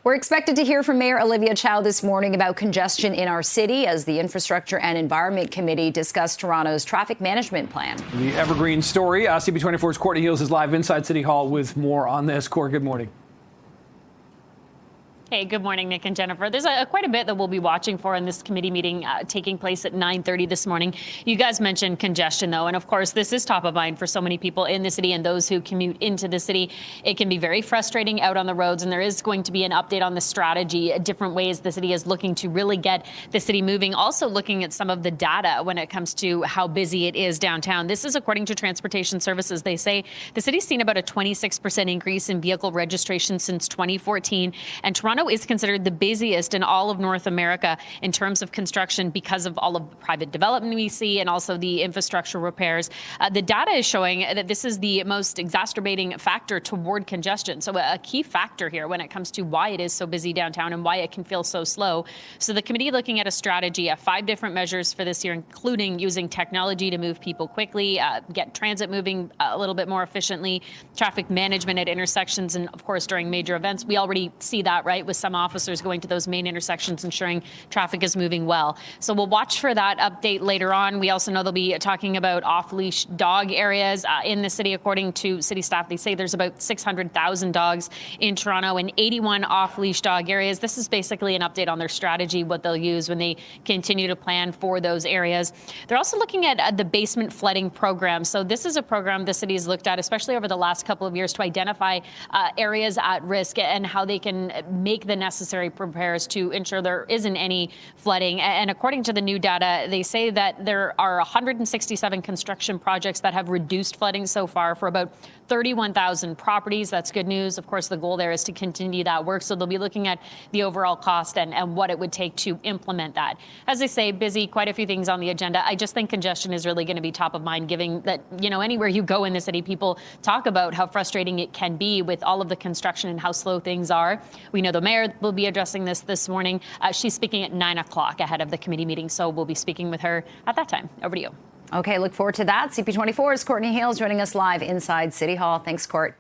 We're expected to hear from Mayor Olivia Chow this morning about congestion in our city as the Infrastructure and Environment Committee discussed Toronto's traffic management plan. The evergreen story. CP24's Courtney Heels is live inside City Hall with more on this. Court, good morning. Hey, good morning, Nick and Jennifer. There's quite a bit that we'll be watching for in this committee meeting taking place at 9:30 this morning. You guys mentioned congestion, though, and of course, this is top of mind for so many people in the city and those who commute into the city. It can be very frustrating out on the roads, and there is going to be an update on the strategy, different ways the city is looking to really get the city moving. Also looking at some of the data when it comes to how busy it is downtown. This is according to Transportation Services. They say the city's seen about a 26% increase in vehicle registration since 2014, and Toronto is considered the busiest in all of North America in terms of construction because of all of the private development we see and also the infrastructure repairs. The data is showing that this is the most exacerbating factor toward congestion. So a key factor here when it comes to why it is so busy downtown and why it can feel so slow. So the committee looking at a strategy of 5 different measures for this year, including using technology to move people quickly, get transit moving a little bit more efficiently, traffic management at intersections, and of course during major events. We already see that, right, with some officers going to those main intersections, ensuring traffic is moving well. So we'll watch for that update later on. We also know they'll be talking about off-leash dog areas in the city. According to city staff, they say there's about 600,000 dogs in Toronto and 81 off-leash dog areas. This is basically an update on their strategy, what they'll use when they continue to plan for those areas. They're also looking at the basement flooding program. So this is a program the city has looked at, especially over the last couple of years, to identify areas at risk and how they can make the necessary repairs to ensure there isn't any flooding. And according to the new data, they say that there are 167 construction projects that have reduced flooding so far for about 31,000 properties. That's good news. Of course, the goal there is to continue that work. So they'll be looking at the overall cost and what it would take to implement that. As I say, busy, quite a few things on the agenda. I just think congestion is really going to be top of mind, given that, you know, anywhere you go in the city, people talk about how frustrating it can be with all of the construction and how slow things are. We know the mayor will be addressing this morning. She's speaking at 9 o'clock ahead of the committee meeting, so we'll be speaking with her at that time. Over to you. Okay, look forward to that. CP24's Courtney Hales joining us live inside City Hall. Thanks, Court.